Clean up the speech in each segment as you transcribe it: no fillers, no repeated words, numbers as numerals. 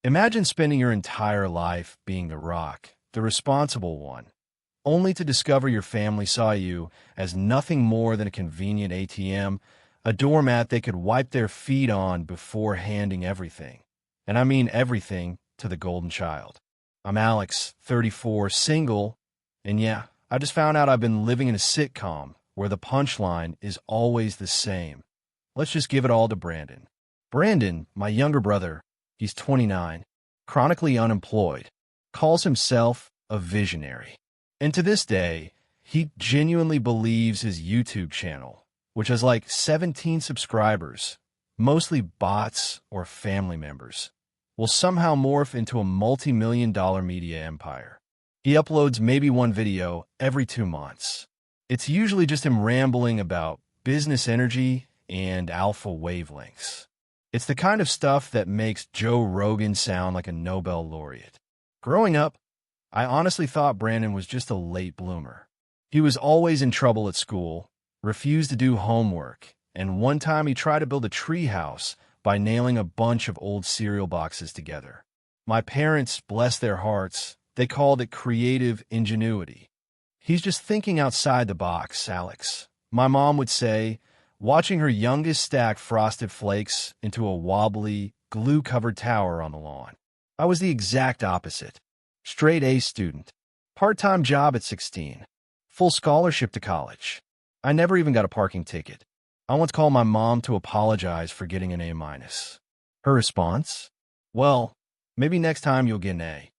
Imagine spending your entire life being the rock, the responsible one, only to discover your family saw you as nothing more than a convenient ATM, a doormat they could wipe their feet on before handing everything. And I mean everything to the golden child. I'm Alex, 34, single, and yeah, I just found out I've been living in a sitcom where the punchline is always the same. Let's just give it all to Brandon. Brandon, my younger brother, he's 29, chronically unemployed, calls himself a visionary. And to this day, he genuinely believes his YouTube channel, which has like 17 subscribers, mostly bots or family members, will somehow morph into a multi-million-dollar media empire. He uploads maybe one video every 2 months. It's usually just him rambling about business energy and alpha wavelengths. It's the kind of stuff that makes Joe Rogan sound like a Nobel laureate. Growing up, I honestly thought Brandon was just a late bloomer. He was always in trouble at school, refused to do homework, and one time he tried to build a tree house by nailing a bunch of old cereal boxes together. My parents, bless their hearts, they called it creative ingenuity. He's just thinking outside the box, Alex. My mom would say, watching her youngest stack frosted flakes into a wobbly, glue-covered tower on the lawn. I was the exact opposite. Straight A student, part-time job at 16, full scholarship to college. I never even got a parking ticket. I once called my mom to apologize for getting an A-. Her response? Well, maybe next time you'll get an A.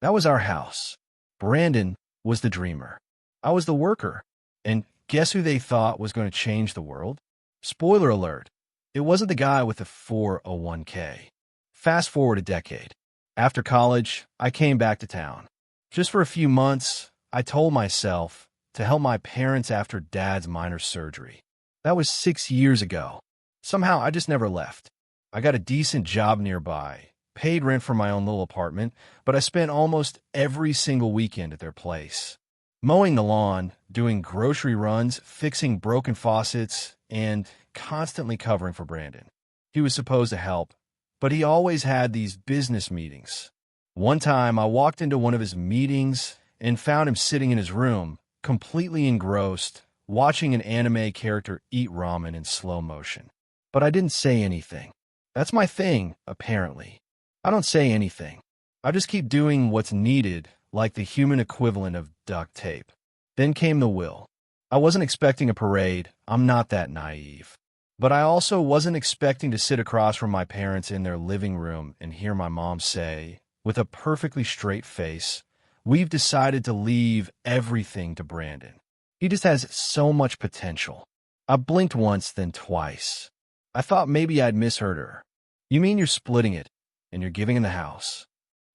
That was our house. Brandon was the dreamer. I was the worker. And guess who they thought was going to change the world? Spoiler alert, it wasn't the guy with the 401k. Fast forward a decade. After college, I came back to town. Just for a few months, I told myself to help my parents after Dad's minor surgery. That was 6 years ago. Somehow, I just never left. I got a decent job nearby, paid rent for my own little apartment, but I spent almost every single weekend at their place. Mowing the lawn, doing grocery runs, fixing broken faucets, and constantly covering for Brandon. He was supposed to help, but he always had these business meetings. One time, I walked into one of his meetings and found him sitting in his room, completely engrossed, watching an anime character eat ramen in slow motion. But I didn't say anything. That's my thing, apparently. I don't say anything. I just keep doing what's needed, like the human equivalent of duct tape. Then came the will. I wasn't expecting a parade. I'm not that naive. But I also wasn't expecting to sit across from my parents in their living room and hear my mom say, with a perfectly straight face, "We've decided to leave everything to Brandon. He just has so much potential." I blinked once, then twice. I thought maybe I'd misheard her. "You mean you're splitting it, and you're giving in the house?"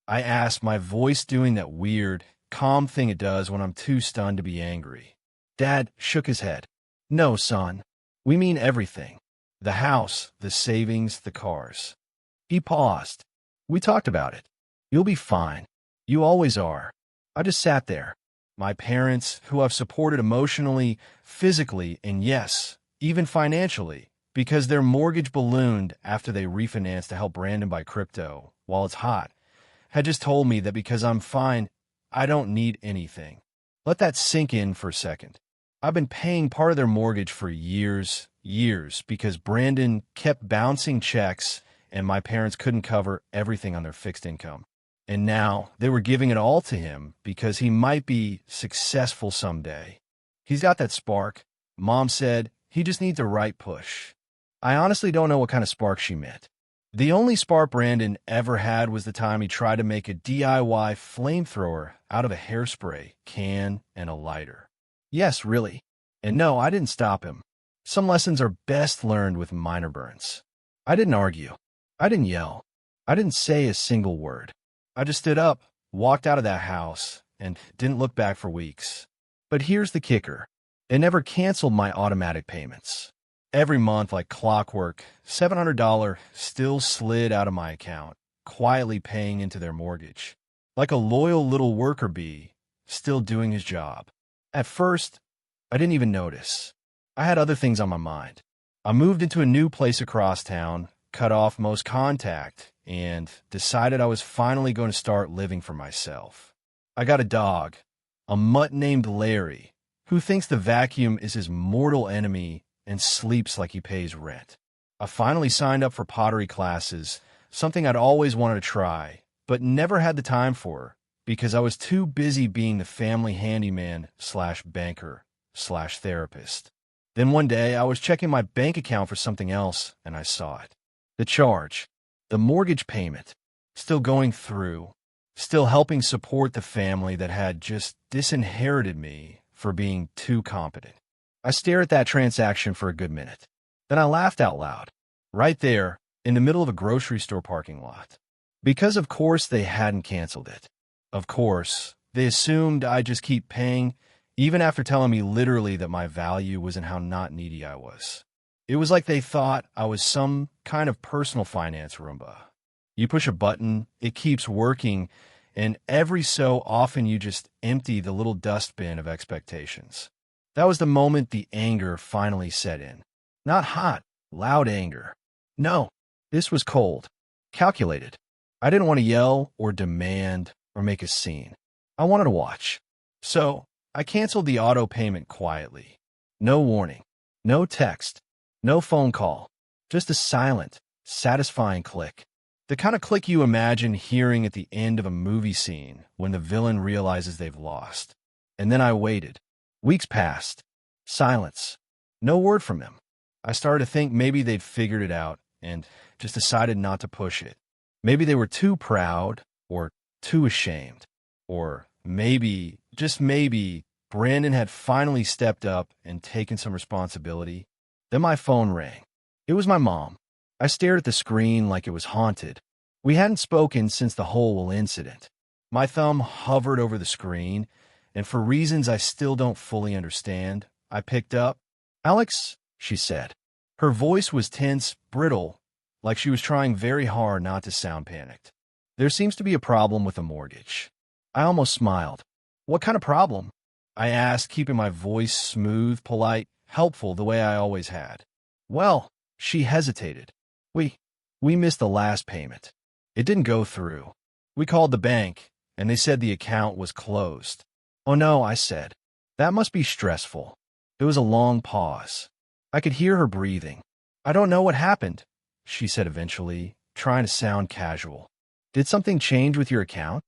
I asked, my voice doing that weird, calm thing it does when I'm too stunned to be angry. Dad shook his head. "No, son. We mean everything. The house, the savings, the cars." He paused. "We talked about it. You'll be fine. You always are." I just sat there. My parents, who I've supported emotionally, physically, and yes, even financially, because their mortgage ballooned after they refinanced to help Brandon buy crypto while it's hot, had just told me that because I'm fine, I don't need anything. Let that sink in for a second. I've been paying part of their mortgage for years, because Brandon kept bouncing checks and my parents couldn't cover everything on their fixed income. And now they were giving it all to him because he might be successful someday. He's got that spark. Mom said he just needs a right push. I honestly don't know what kind of spark she meant. The only spark Brandon ever had was the time he tried to make a DIY flamethrower out of a hairspray can and a lighter. Yes, really. And no, I didn't stop him. Some lessons are best learned with minor burns. I didn't argue. I didn't yell. I didn't say a single word. I just stood up, walked out of that house, and didn't look back for weeks. But here's the kicker. It never canceled my automatic payments. Every month, like clockwork, $700 still slid out of my account, quietly paying into their mortgage. Like a loyal little worker bee, still doing his job. At first, I didn't even notice. I had other things on my mind. I moved into a new place across town, cut off most contact, and decided I was finally going to start living for myself. I got a dog, a mutt named Larry, who thinks the vacuum is his mortal enemy and sleeps like he pays rent. I finally signed up for pottery classes, something I'd always wanted to try, but never had the time for because I was too busy being the family handyman slash banker slash therapist. Then one day I was checking my bank account for something else and I saw it. The charge, the mortgage payment, still going through, still helping support the family that had just disinherited me for being too competent. I stared at that transaction for a good minute. Then I laughed out loud, right there, in the middle of a grocery store parking lot. Because of course they hadn't canceled it. Of course, they assumed I'd just keep paying, even after telling me literally that my value was in how not needy I was. It was like they thought I was some kind of personal finance Roomba. You push a button, it keeps working, and every so often you just empty the little dustbin of expectations. That was the moment the anger finally set in. Not hot, loud anger. No, this was cold, calculated. I didn't want to yell or demand or make a scene. I wanted to watch. So I canceled the auto payment quietly. No warning, no text, no phone call, just a silent, satisfying click. The kind of click you imagine hearing at the end of a movie scene when the villain realizes they've lost. And then I waited. Weeks passed. Silence. No word from them. I started to think maybe they'd figured it out and just decided not to push it. Maybe they were too proud or too ashamed. Or maybe, just maybe, Brandon had finally stepped up and taken some responsibility. Then my phone rang. It was my mom. I stared at the screen like it was haunted. We hadn't spoken since the whole incident. My thumb hovered over the screen, and for reasons I still don't fully understand, I picked up. "Alex," she said. Her voice was tense, brittle, like she was trying very hard not to sound panicked. "There seems to be a problem with the mortgage." I almost smiled. "What kind of problem?" I asked, keeping my voice smooth, polite, helpful the way I always had. "Well," she hesitated. We missed the last payment. It didn't go through. We called the bank, and they said the account was closed." "Oh no," I said. "That must be stressful." There was a long pause. I could hear her breathing. "I don't know what happened," she said eventually, trying to sound casual. "Did something change with your account?"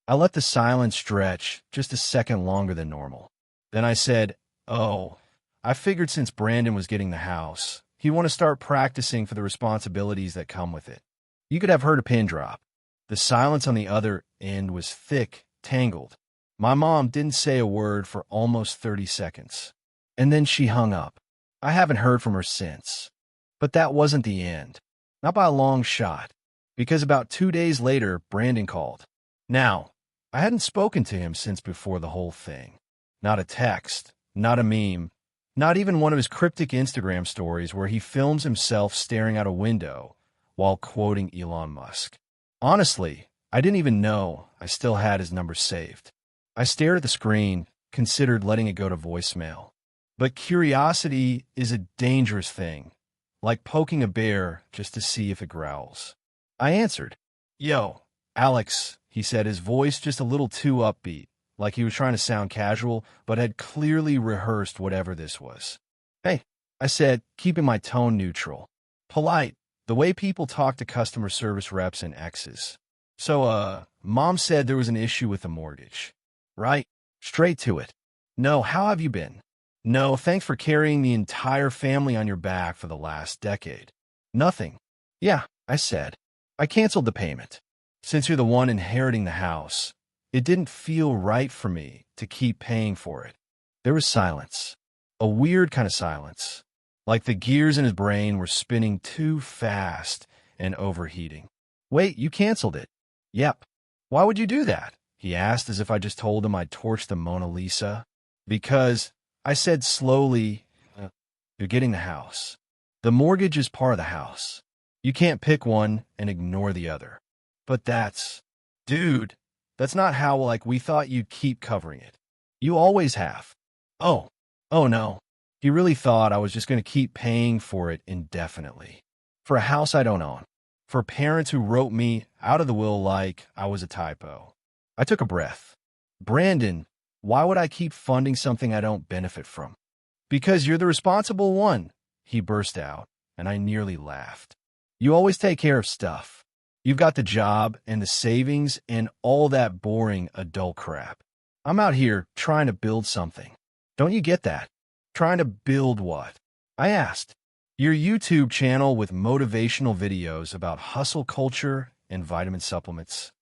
I let the silence stretch just a second longer than normal. Then I said, "Oh, I figured since Brandon was getting the house, he'd want to start practicing for the responsibilities that come with it." You could have heard a pin drop. The silence on the other end was thick, tangled. My mom didn't say a word for almost 30 seconds. And then she hung up. I haven't heard from her since. But that wasn't the end. Not by a long shot. Because about 2 days later, Brandon called. Now, I hadn't spoken to him since before the whole thing. Not a text, not a meme, not even one of his cryptic Instagram stories where he films himself staring out a window while quoting Elon Musk. Honestly, I didn't even know I still had his number saved. I stared at the screen, considered letting it go to voicemail. But curiosity is a dangerous thing, like poking a bear just to see if it growls. I answered. "Yo, Alex," he said, his voice just a little too upbeat, like he was trying to sound casual, but had clearly rehearsed whatever this was. "Hey," I said, keeping my tone neutral. Polite, the way people talk to customer service reps and exes. "So, Mom said there was an issue with the mortgage." "Right, straight to it." "No, how have you been?" "No, thanks for carrying the entire family on your back for the last decade." "Nothing." "Yeah," I said. "I canceled the payment. Since you're the one inheriting the house, it didn't feel right for me to keep paying for it." There was silence. A weird kind of silence. Like the gears in his brain were spinning too fast and overheating. "Wait, you canceled it?" "Yep." "Why would you do that?" he asked as if I just told him I'd torched the Mona Lisa. "Because," I said slowly, "you're getting the house. The mortgage is part of the house. You can't pick one and ignore the other." "But that's..." "Dude, that's not how, we thought you'd keep covering it. You always have." Oh no. He really thought I was just going to keep paying for it indefinitely. For a house I don't own. for parents who wrote me out of the will like I was a typo. I took a breath. Brandon, why would I keep funding something I don't benefit from? Because you're the responsible one, he burst out, and I nearly laughed. You always take care of stuff. You've got the job and the savings and all that boring adult crap. I'm out here trying to build something. Don't you get that? Trying to build what? I asked. Your YouTube channel with motivational videos about hustle culture and vitamin supplements.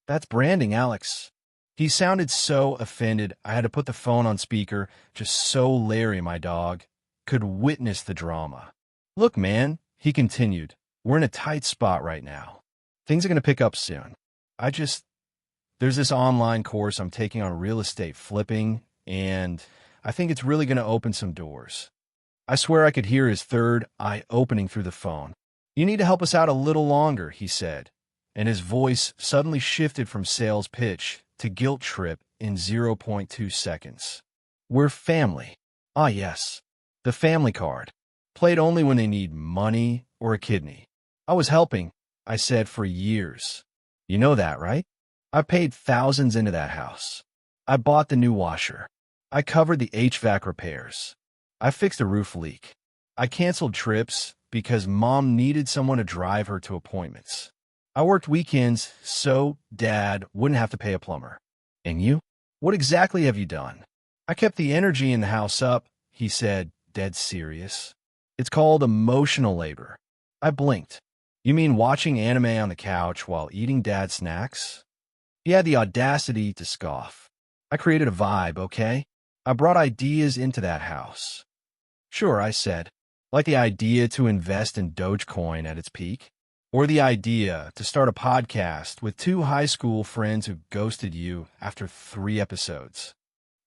That's branding, Alex. He sounded so offended I had to put the phone on speaker just so Larry, my dog, could witness the drama. Look, man, he continued, we're in a tight spot right now. Things are going to pick up soon. There's this online course I'm taking on real estate flipping, and I think it's really going to open some doors. I swear I could hear his third eye opening through the phone. You need to help us out a little longer, he said, and his voice suddenly shifted from sales pitch to guilt trip in 0.2 seconds. We're family. Ah, yes. The family card. Played only when they need money or a kidney. I was helping, I said, for years. You know that, right? I paid thousands into that house. I bought the new washer. I covered the HVAC repairs. I fixed a roof leak. I canceled trips because Mom needed someone to drive her to appointments. I worked weekends so Dad wouldn't have to pay a plumber. And you? What exactly have you done? I kept the energy in the house up, he said, dead serious. It's called emotional labor. I blinked. You mean watching anime on the couch while eating Dad's snacks? He had the audacity to scoff. I created a vibe, okay? I brought ideas into that house. Sure, I said. Like the idea to invest in Dogecoin at its peak? Or the idea to start a podcast with two high school friends who ghosted you after 3 episodes.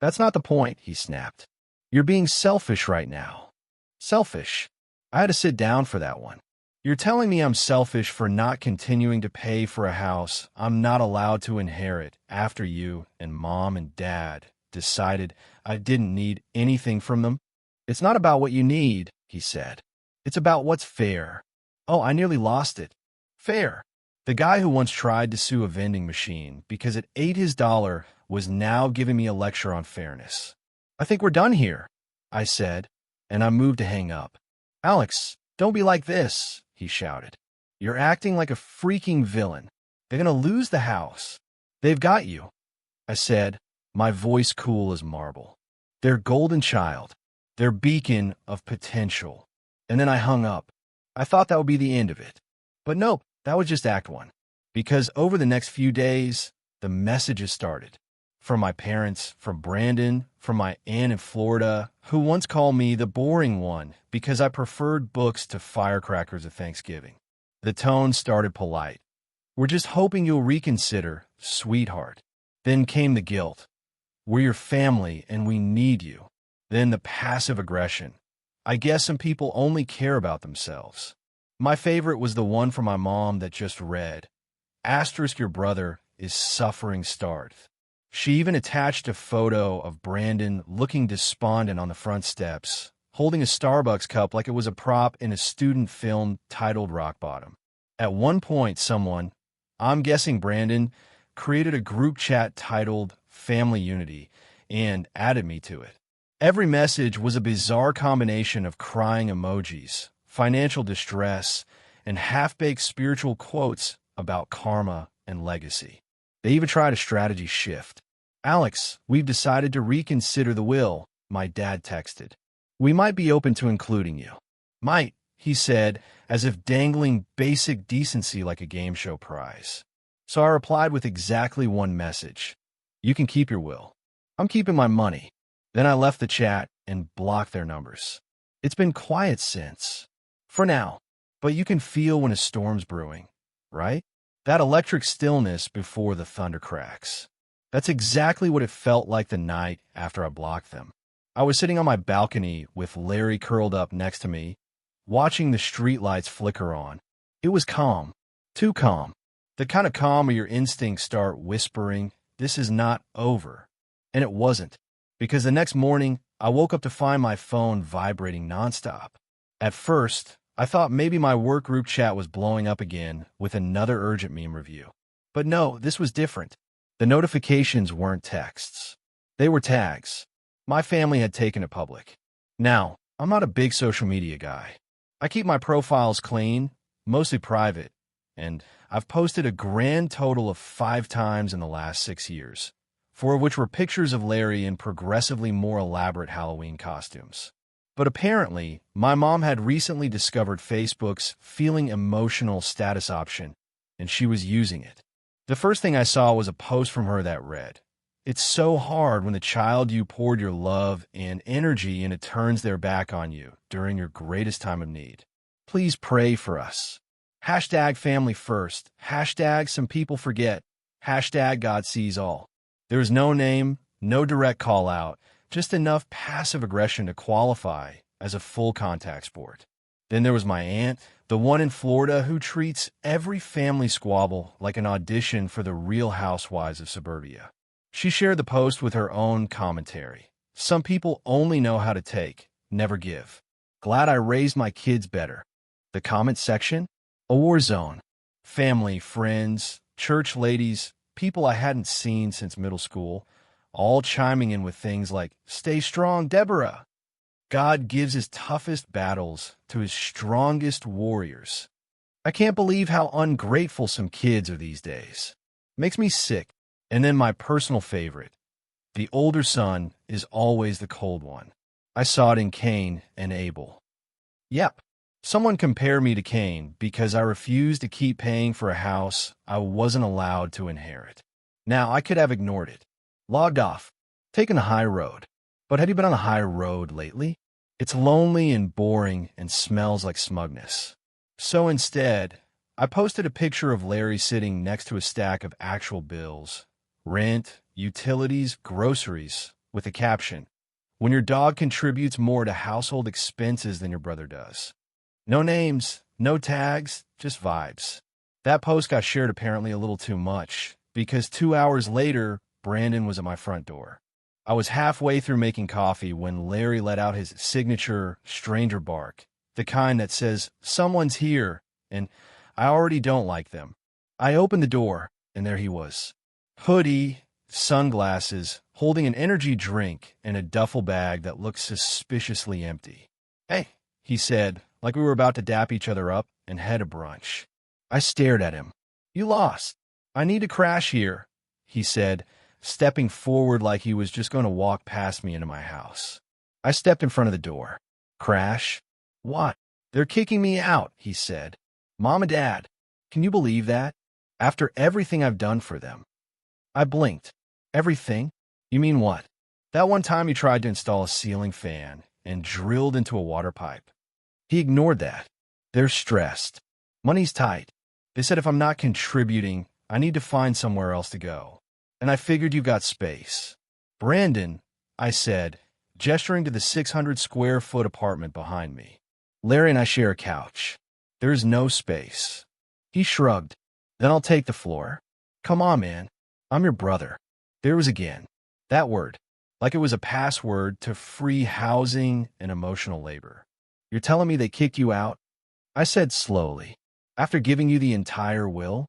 That's not the point, he snapped. You're being selfish right now. Selfish? I had to sit down for that one. You're telling me I'm selfish for not continuing to pay for a house I'm not allowed to inherit after you and Mom and Dad decided I didn't need anything from them? It's not about what you need, he said. It's about what's fair. Oh, I nearly lost it. Fair. The guy who once tried to sue a vending machine because it ate his dollar was now giving me a lecture on fairness. I think we're done here, I said, and I moved to hang up. Alex, don't be like this, he shouted. You're acting like a freaking villain. They're going to lose the house. They've got you, I said, my voice cool as marble. Their golden child, their beacon of potential. And then I hung up. I thought that would be the end of it. But nope, that was just Act 1. Because over the next few days, the messages started. From my parents, from Brandon, from my aunt in Florida, who once called me the boring one because I preferred books to firecrackers at Thanksgiving. The tone started polite. We're just hoping you'll reconsider, sweetheart. Then came the guilt. We're your family and we need you. Then the passive aggression. I guess some people only care about themselves. My favorite was the one from my mom that just read, Asterisk your brother is suffering starved. She even attached a photo of Brandon looking despondent on the front steps, holding a Starbucks cup like it was a prop in a student film titled Rock Bottom. At one point, someone, I'm guessing Brandon, created a group chat titled Family Unity and added me to it. Every message was a bizarre combination of crying emojis, financial distress, and half-baked spiritual quotes about karma and legacy. They even tried a strategy shift. Alex, we've decided to reconsider the will, my dad texted. We might be open to including you. Might, he said, as if dangling basic decency like a game show prize. So I replied with exactly one message. You can keep your will. I'm keeping my money. Then I left the chat and blocked their numbers. It's been quiet since. For now. But you can feel when a storm's brewing, right? That electric stillness before the thunder cracks. That's exactly what it felt like the night after I blocked them. I was sitting on my balcony with Larry curled up next to me, watching the streetlights flicker on. It was calm. Too calm. The kind of calm where your instincts start whispering, this is not over. And it wasn't. Because the next morning, I woke up to find my phone vibrating nonstop. At first, I thought maybe my work group chat was blowing up again with another urgent meme review. But no, this was different. The notifications weren't texts. They were tags. My family had taken it public. Now, I'm not a big social media guy. I keep my profiles clean, mostly private, and I've posted a grand total of 5 times in the last 6 years, 4 of which were pictures of Larry in progressively more elaborate Halloween costumes. But apparently, my mom had recently discovered Facebook's feeling emotional status option, and she was using it. The first thing I saw was a post from her that read, "It's so hard when the child you poured your love and energy into turns their back on you during your greatest time of need. Please pray for us. Hashtag family first. Hashtag some people forget. Hashtag God sees all." There was no name, no direct call out, just enough passive aggression to qualify as a full contact sport. Then there was my aunt, the one in Florida who treats every family squabble like an audition for the Real Housewives of Suburbia. She shared the post with her own commentary. "Some people only know how to take, never give. Glad I raised my kids better." The comment section? A war zone. Family, friends, church ladies, people I hadn't seen since middle school, all chiming in with things like, "Stay strong, Deborah." God gives his toughest battles to his strongest warriors. I can't believe how ungrateful some kids are these days. Makes me sick. And then my personal favorite. The older son is always the cold one. I saw it in Cain and Abel. Yep. Someone compared me to Cain because I refused to keep paying for a house I wasn't allowed to inherit. Now, I could have ignored it, logged off, taken the high road. But have you been on a high road lately? It's lonely and boring and smells like smugness. So instead, I posted a picture of Larry sitting next to a stack of actual bills, rent, utilities, groceries, with a caption, "When your dog contributes more to household expenses than your brother does." No names, no tags, just vibes. That post got shared apparently a little too much, because 2 hours later, Brandon was at my front door. I was halfway through making coffee when Larry let out his signature stranger bark, the kind that says, "Someone's here," and I already don't like them. I opened the door, and there he was. Hoodie, sunglasses, holding an energy drink and a duffel bag that looked suspiciously empty. "Hey," he said, like we were about to dap each other up and head to brunch. I stared at him. "You lost. I need to crash here," he said, stepping forward like he was just going to walk past me into my house. I stepped in front of the door. "Crash? What?" "They're kicking me out," he said. "Mom and Dad. Can you believe that? After everything I've done for them." I blinked. "Everything? You mean what?" "That one time you tried to install a ceiling fan and drilled into a water pipe." He ignored that. "They're stressed. Money's tight. They said if I'm not contributing, I need to find somewhere else to go. And I figured you've got space." "Brandon," I said, gesturing to the 600-square-foot apartment behind me. "Larry and I share a couch. There's no space." He shrugged. "Then I'll take the floor." "Come on, man. I'm your brother." There was again. That word. Like it was a password to free housing and emotional labor. "You're telling me they kicked you out?" I said slowly. "After giving you the entire will?"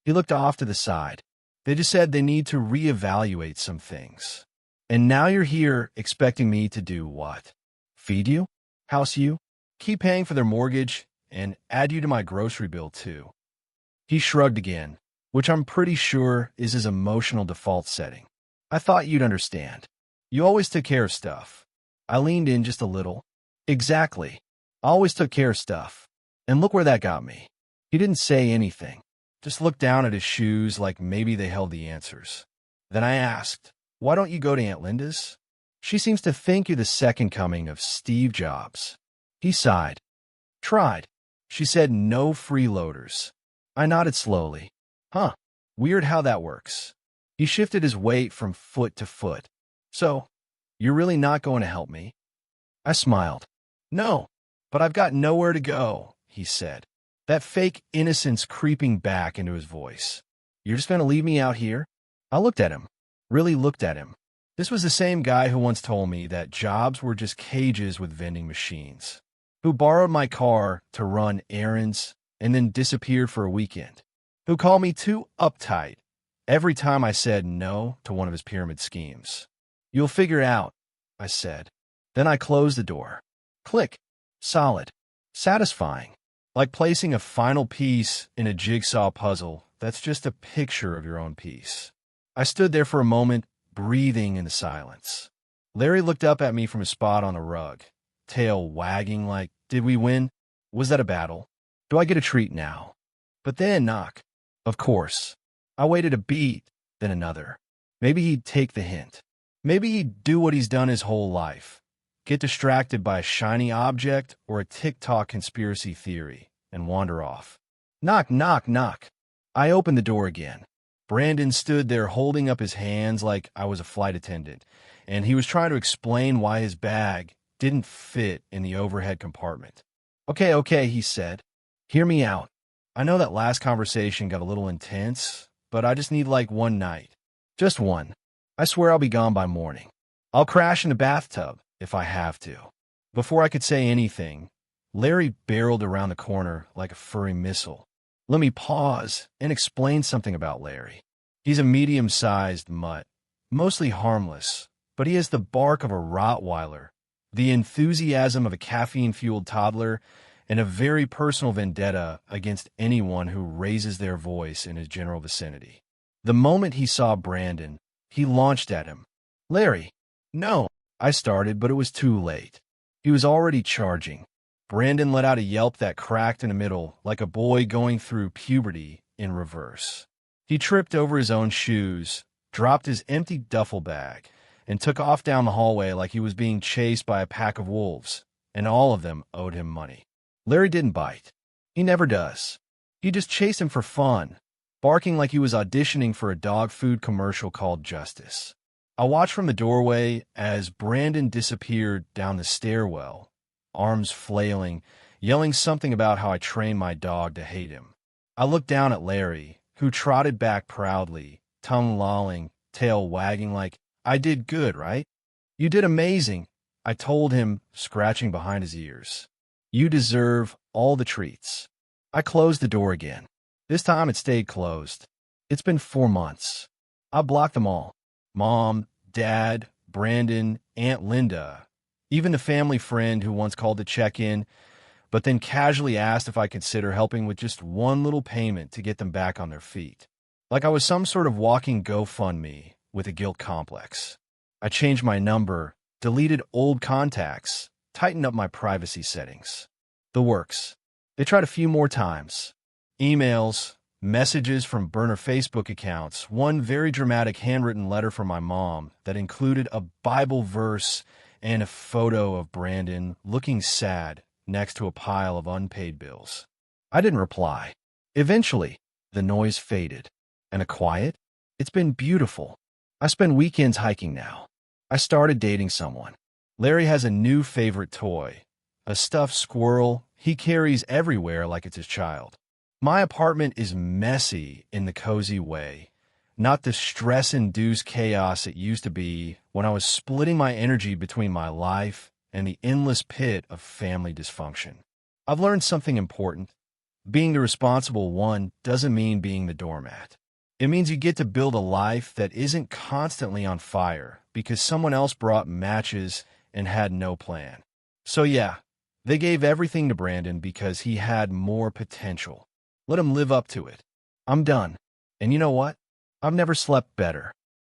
He looked off to the side. "They just said they need to reevaluate some things. And now you're here expecting me to do what? Feed you? House you? Keep paying for their mortgage? And add you to my grocery bill, too?" He shrugged again, which I'm pretty sure is his emotional default setting. "I thought you'd understand. You always took care of stuff." I leaned in just a little. "Exactly. I always took care of stuff. And look where that got me." He didn't say anything. Just looked down at his shoes like maybe they held the answers. Then I asked, "Why don't you go to Aunt Linda's? She seems to think you're the second coming of Steve Jobs." He sighed. "Tried. She said no freeloaders." I nodded slowly. "Huh. Weird how that works." He shifted his weight from foot to foot. "So, you're really not going to help me?" I smiled. "No, but I've got nowhere to go," he said, that fake innocence creeping back into his voice. "You're just going to leave me out here?" I looked at him. Really looked at him. This was the same guy who once told me that jobs were just cages with vending machines. who borrowed my car to run errands and then disappeared for a weekend, who called me too uptight every time I said no to one of his pyramid schemes. "You'll figure it out," I said. Then I closed the door. Click. Solid. Satisfying. Like placing a final piece in a jigsaw puzzle that's just a picture of your own piece. I stood there for a moment, breathing in the silence. Larry looked up at me from his spot on the rug, tail wagging like, "Did we win? Was that a battle? Do I get a treat now?" But then knock. Of course. I waited a beat, then another. Maybe he'd take the hint. Maybe he'd do what he's done his whole life. Get distracted by a shiny object or a TikTok conspiracy theory and wander off. Knock, knock, knock. I opened the door again. Brandon stood there holding up his hands like I was a flight attendant, and he was trying to explain why his bag didn't fit in the overhead compartment. Okay, he said. "Hear me out. I know that last conversation got a little intense, but I just need like one night. Just one. I swear I'll be gone by morning. I'll crash in the bathtub if I have to." Before I could say anything, Larry barreled around the corner like a furry missile. Let me pause and explain something about Larry. He's a medium-sized mutt, mostly harmless, but he has the bark of a Rottweiler, the enthusiasm of a caffeine-fueled toddler, and a very personal vendetta against anyone who raises their voice in his general vicinity. The moment he saw Brandon, he launched at him. "Larry!" "No," I started, but it was too late. He was already charging. Brandon let out a yelp that cracked in the middle, like a boy going through puberty in reverse. He tripped over his own shoes, dropped his empty duffel bag, and took off down the hallway like he was being chased by a pack of wolves, and all of them owed him money. Larry didn't bite. He never does. He just chased him for fun, barking like he was auditioning for a dog food commercial called Justice. I watched from the doorway as Brandon disappeared down the stairwell, arms flailing, yelling something about how I trained my dog to hate him. I looked down at Larry, who trotted back proudly, tongue lolling, tail wagging like, "I did good, right?" "You did amazing," I told him, scratching behind his ears. "You deserve all the treats." I closed the door again. This time it stayed closed. It's been 4 months. I blocked them all. Mom, Dad, Brandon, Aunt Linda, even the family friend who once called to check in, but then casually asked if I consider helping with just one little payment to get them back on their feet. Like I was some sort of walking GoFundMe with a guilt complex. I changed my number, deleted old contacts, tightened up my privacy settings. The works. They tried a few more times. Emails, messages from burner Facebook accounts, one very dramatic handwritten letter from my mom that included a Bible verse and a photo of Brandon looking sad next to a pile of unpaid bills. I didn't reply. Eventually, the noise faded. And a quiet? It's been beautiful. I spend weekends hiking now. I started dating someone. Larry has a new favorite toy, a stuffed squirrel he carries everywhere like it's his child. My apartment is messy in the cozy way, not the stress-induced chaos it used to be when I was splitting my energy between my life and the endless pit of family dysfunction. I've learned something important. Being the responsible one doesn't mean being the doormat. It means you get to build a life that isn't constantly on fire because someone else brought matches and had no plan. So yeah, they gave everything to Brandon because he had more potential. Let him live up to it. I'm done. And you know what? I've never slept better.